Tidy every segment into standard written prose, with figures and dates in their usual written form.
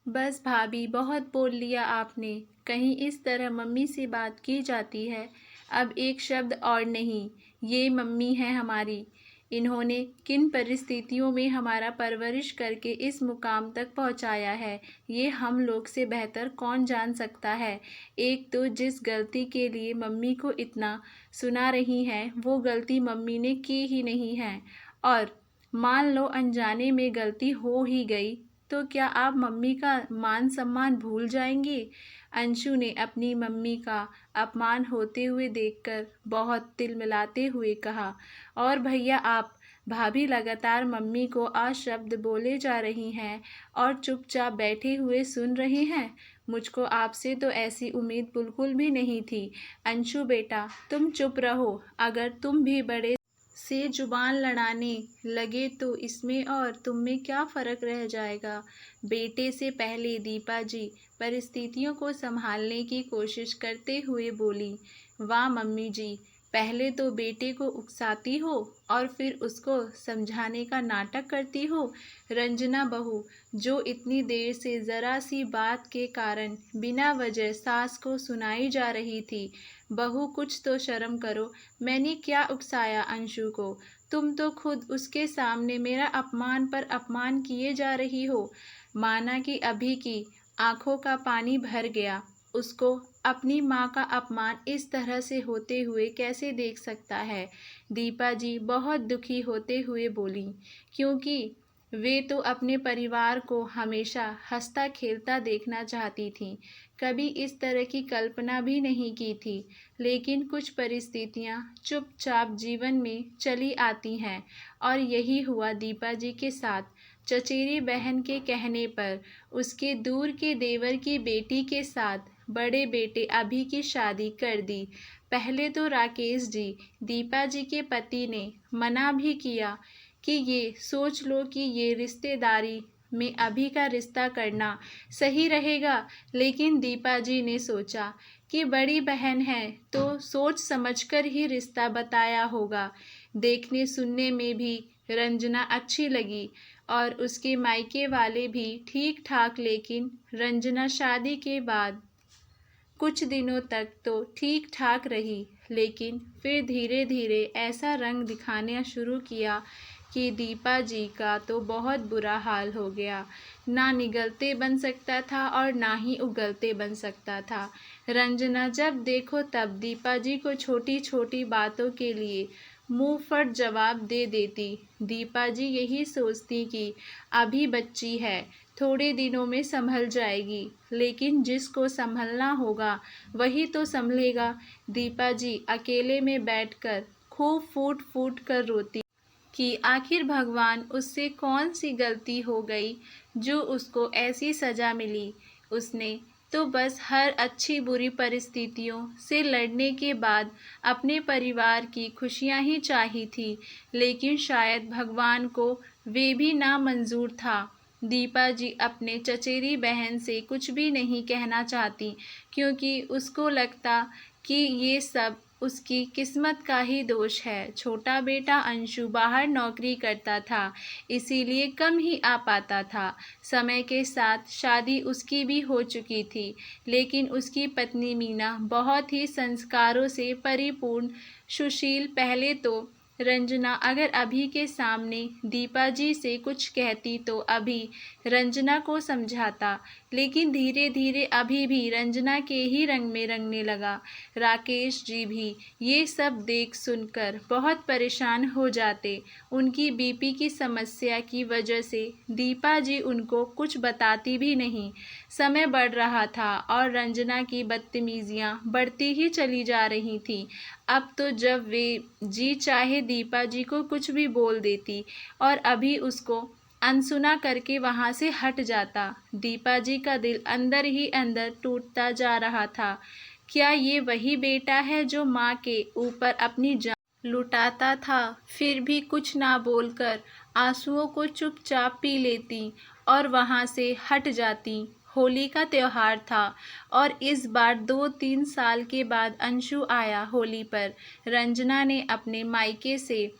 बस भाभी, बहुत बोल लिया आपने। कहीं इस तरह मम्मी से बात की जाती है? अब एक शब्द और नहीं। ये मम्मी है हमारी। इन्होंने किन परिस्थितियों में हमारा परवरिश करके इस मुकाम तक पहुंचाया है, ये हम लोग से बेहतर कौन जान सकता है। एक तो जिस गलती के लिए मम्मी को इतना सुना रही हैं, वो गलती मम्मी ने की ही नहीं है। और मान लो अनजाने में गलती हो ही गई, तो क्या आप मम्मी का मान सम्मान भूल जाएंगे? अंशु ने अपनी मम्मी का अपमान होते हुए देखकर बहुत तिलमिलाते हुए कहा। और भैया आप? भाभी लगातार मम्मी को अशब्द बोले जा रही हैं और चुपचाप बैठे हुए सुन रहे हैं। मुझको आपसे तो ऐसी उम्मीद बिल्कुल भी नहीं थी। अंशु बेटा, तुम चुप रहो। अगर तुम भी बड़े से जुबान लड़ाने लगे तो इसमें और तुम में क्या फ़र्क रह जाएगा। बेटे से पहले दीपा जी परिस्थितियों को संभालने की कोशिश करते हुए बोली। वाह मम्मी जी, पहले तो बेटे को उकसाती हो और फिर उसको समझाने का नाटक करती हो। रंजना बहू, जो इतनी देर से ज़रा सी बात के कारण बिना वजह सास को सुनाई जा रही थी। बहू, कुछ तो शर्म करो। मैंने क्या उकसाया अंशु को? तुम तो खुद उसके सामने मेरा अपमान पर अपमान किए जा रही हो। माना कि अभी की आंखों का पानी भर गया। उसको अपनी माँ का अपमान इस तरह से होते हुए कैसे देख सकता है? दीपा जी बहुत दुखी होते हुए बोली, क्योंकि वे तो अपने परिवार को हमेशा हंसता खेलता देखना चाहती थीं। कभी इस तरह की कल्पना भी नहीं की थी। लेकिन कुछ परिस्थितियाँ चुपचाप जीवन में चली आती हैं, और यही हुआ दीपा जी के साथ। चचेरी बहन के कहने पर उसके दूर के देवर की बेटी के साथ बड़े बेटे अभी की शादी कर दी। पहले तो राकेश जी, दीपा जी के पति, ने मना भी किया कि ये सोच लो कि ये रिश्तेदारी में अभी का रिश्ता करना सही रहेगा। लेकिन दीपा जी ने सोचा कि बड़ी बहन है तो सोच समझकर ही रिश्ता बताया होगा। देखने सुनने में भी रंजना अच्छी लगी और उसके मायके वाले भी ठीक ठाक। लेकिन रंजना शादी के बाद कुछ दिनों तक तो ठीक ठाक रही, लेकिन फिर धीरे धीरे ऐसा रंग दिखाना शुरू किया कि दीपा जी का तो बहुत बुरा हाल हो गया। ना निगलते बन सकता था और ना ही उगलते बन सकता था। रंजना जब देखो तब दीपा जी को छोटी छोटी बातों के लिए मुंह फट जवाब दे देती। दीपा जी यही सोचती कि अभी बच्ची है, थोड़े दिनों में संभल जाएगी। लेकिन जिसको संभलना होगा वही तो संभलेगा। दीपा जी अकेले में बैठकर खूब फूट फूट कर रोती कि आखिर भगवान, उससे कौन सी गलती हो गई जो उसको ऐसी सज़ा मिली। उसने तो बस हर अच्छी बुरी परिस्थितियों से लड़ने के बाद अपने परिवार की खुशियां ही चाही थी। लेकिन शायद भगवान को वे भी ना मंजूर था। दीपा जी अपने चचेरी बहन से कुछ भी नहीं कहना चाहती, क्योंकि उसको लगता कि ये सब उसकी किस्मत का ही दोष है। छोटा बेटा अंशु बाहर नौकरी करता था, इसीलिए कम ही आ पाता था। समय के साथ शादी उसकी भी हो चुकी थी, लेकिन उसकी पत्नी मीना बहुत ही संस्कारों से परिपूर्ण, सुशील। पहले तो रंजना अगर अभी के सामने दीपा जी से कुछ कहती तो अभी रंजना को समझाता, लेकिन धीरे धीरे अभी भी रंजना के ही रंग में रंगने लगा। राकेश जी भी ये सब देख सुनकर बहुत परेशान हो जाते। उनकी बीपी की समस्या की वजह से दीपा जी उनको कुछ बताती भी नहीं। समय बढ़ रहा था और रंजना की बदतमीजियां बढ़ती ही चली जा रही थीं। अब तो जब वे जी चाहे दीपा जी को कुछ भी बोल देती और अभी उसको अनसुना करके वहाँ से हट जाता। दीपा जी का दिल अंदर ही अंदर टूटता जा रहा था। क्या ये वही बेटा है जो माँ के ऊपर अपनी जान लुटाता था? फिर भी कुछ ना बोलकर आंसुओं को चुपचाप पी लेती और वहाँ से हट जाती। होली का त्योहार था और इस बार 2-3 साल के बाद अंशु आया होली पर। रंजना ने अपने मायके से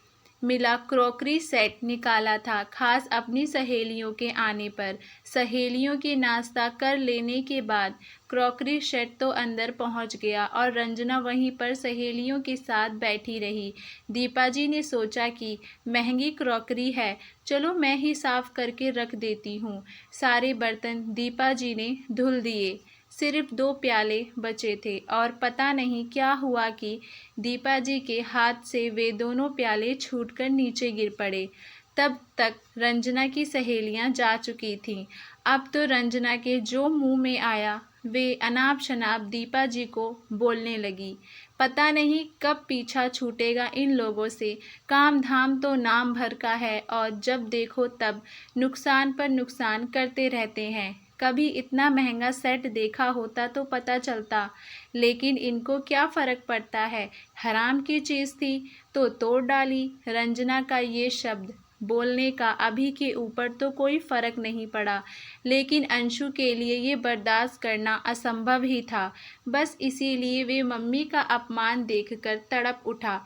मिला क्रॉकरी सेट निकाला था, खास अपनी सहेलियों के आने पर। सहेलियों के नाश्ता कर लेने के बाद क्रॉकरी सेट तो अंदर पहुंच गया और रंजना वहीं पर सहेलियों के साथ बैठी रही। दीपा जी ने सोचा कि महंगी क्रॉकरी है, चलो मैं ही साफ करके रख देती हूँ। सारे बर्तन दीपा जी ने धुल दिए, सिर्फ 2 प्याले बचे थे और पता नहीं क्या हुआ कि दीपा जी के हाथ से वे दोनों प्याले छूटकर नीचे गिर पड़े। तब तक रंजना की सहेलियां जा चुकी थीं। अब तो रंजना के जो मुंह में आया वे अनाप शनाप दीपा जी को बोलने लगी। पता नहीं कब पीछा छूटेगा इन लोगों से, काम धाम तो नाम भर का है और जब देखो तब नुकसान पर नुकसान करते रहते हैं। कभी इतना महंगा सेट देखा होता तो पता चलता, लेकिन इनको क्या फ़र्क पड़ता है, हराम की चीज़ थी तो तोड़ डाली। रंजना का ये शब्द बोलने का अभी के ऊपर तो कोई फ़र्क नहीं पड़ा, लेकिन अंशु के लिए ये बर्दाश्त करना असंभव ही था। बस इसीलिए वे मम्मी का अपमान देखकर तड़प उठा।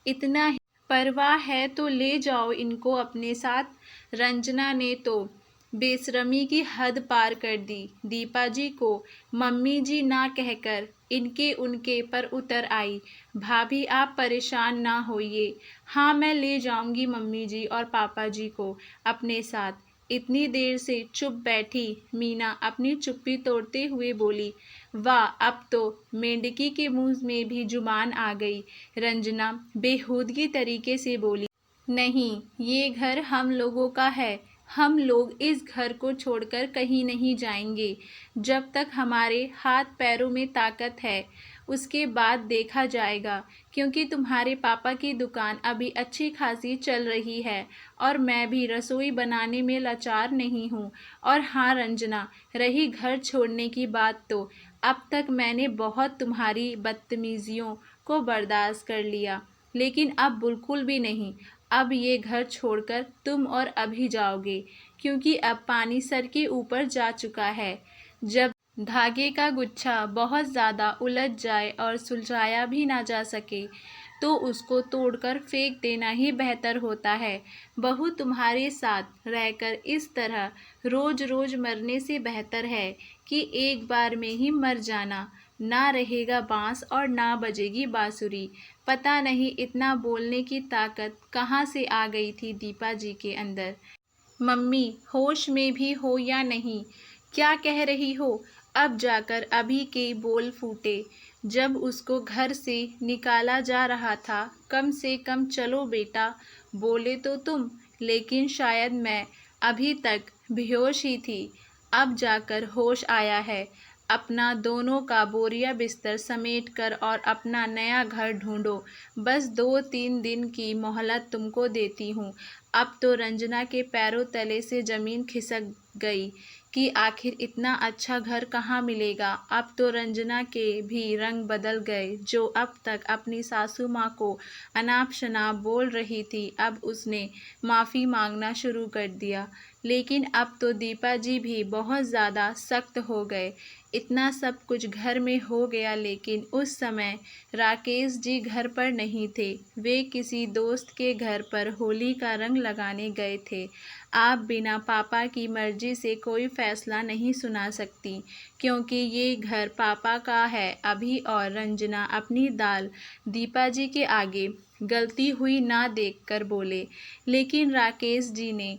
इतना ही परवाह है तो ले जाओ इनको अपने साथ। रंजना ने तो बेशर्मी की हद पार कर दी। दीपा जी को मम्मी जी ना कहकर इनके उनके पर उतर आई। भाभी आप परेशान ना होइए, हाँ मैं ले जाऊंगी मम्मी जी और पापा जी को अपने साथ। इतनी देर से चुप बैठी मीना अपनी चुप्पी तोड़ते हुए बोली, वाह अब तो मेंढकी के मुंह में भी जुबान आ गई। रंजना बेहूदगी तरीके से बोली, नहीं ये घर हम लोगों का है, हम लोग इस घर को छोड़कर कहीं नहीं जाएंगे। जब तक हमारे हाथ पैरों में ताकत है उसके बाद देखा जाएगा, क्योंकि तुम्हारे पापा की दुकान अभी अच्छी खासी चल रही है और मैं भी रसोई बनाने में लाचार नहीं हूँ। और हाँ रंजना, रही घर छोड़ने की बात तो अब तक मैंने बहुत तुम्हारी बदतमीजियों को बर्दाश्त कर लिया, लेकिन अब बिल्कुल भी नहीं। अब ये घर छोड़कर तुम और अभी जाओगे, क्योंकि अब पानी सर के ऊपर जा चुका है। जब धागे का गुच्छा बहुत ज़्यादा उलझ जाए और सुलझाया भी ना जा सके तो उसको तोड़कर फेंक देना ही बेहतर होता है। बहू तुम्हारे साथ रहकर इस तरह रोज रोज मरने से बेहतर है कि एक बार में ही मर जाना। ना रहेगा बांस और ना बजेगी बांसुरी। पता नहीं इतना बोलने की ताकत कहाँ से आ गई थी दीपा जी के अंदर। मम्मी होश में भी हो या नहीं, क्या कह रही हो? अब जाकर अभी के बोल फूटे। जब उसको घर से निकाला जा रहा था, कम से कम चलो बेटा बोले तो तुम, लेकिन शायद मैं अभी तक बेहोश ही थी। अब जाकर होश आया है। अपना दोनों का बोरिया बिस्तर समेट कर और अपना नया घर ढूंढो। बस 2-3 दिन की मोहलत तुमको देती हूँ। अब तो रंजना के पैरों तले से ज़मीन खिसक गई कि आखिर इतना अच्छा घर कहाँ मिलेगा। अब तो रंजना के भी रंग बदल गए। जो अब तक अपनी सासू माँ को अनाप शनाप बोल रही थी, अब उसने माफ़ी मांगना शुरू कर दिया। लेकिन अब तो दीपा जी भी बहुत ज़्यादा सख्त हो गए। इतना सब कुछ घर में हो गया, लेकिन उस समय राकेश जी घर पर नहीं थे। वे किसी दोस्त के घर पर होली का रंग लगाने गए थे। आप बिना पापा की मर्जी से कोई फैसला नहीं सुना सकती, क्योंकि ये घर पापा का है अभी। और रंजना अपनी दाल दीपा जी के आगे गलती हुई ना देखकर बोले। लेकिन राकेश जी ने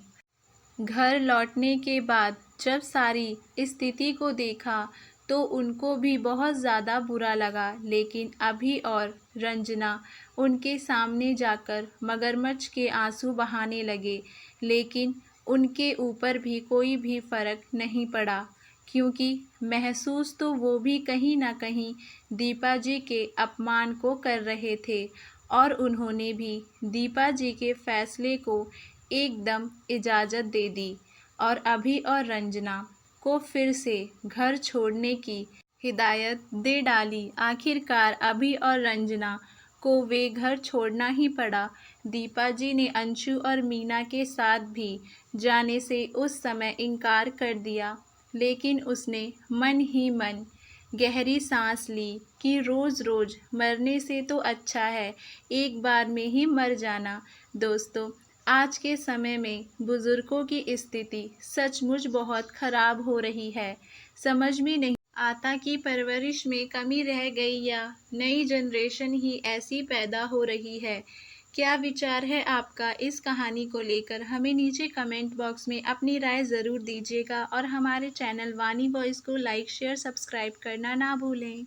घर लौटने के बाद जब सारी स्थिति को देखा तो उनको भी बहुत ज़्यादा बुरा लगा। लेकिन अभी और रंजना उनके सामने जाकर मगरमच्छ के आंसू बहाने लगे, लेकिन उनके ऊपर भी कोई भी फ़र्क नहीं पड़ा, क्योंकि महसूस तो वो भी कहीं ना कहीं दीपा जी के अपमान को कर रहे थे और उन्होंने भी दीपा जी के फैसले को एकदम इजाज़त दे दी और अभी और रंजना को फिर से घर छोड़ने की हिदायत दे डाली। आखिरकार अभी और रंजना को वे घर छोड़ना ही पड़ा। दीपा जी ने अंशु और मीना के साथ भी जाने से उस समय इनकार कर दिया, लेकिन उसने मन ही मन गहरी सांस ली कि रोज़ रोज़ मरने से तो अच्छा है एक बार में ही मर जाना। दोस्तों, आज के समय में बुज़ुर्गों की स्थिति सचमुच बहुत ख़राब हो रही है। समझ में नहीं आता कि परवरिश में कमी रह गई या नई जनरेशन ही ऐसी पैदा हो रही है। क्या विचार है आपका इस कहानी को लेकर? हमें नीचे कमेंट बॉक्स में अपनी राय ज़रूर दीजिएगा और हमारे चैनल वानी वॉइस को लाइक शेयर सब्सक्राइब करना ना भूलें।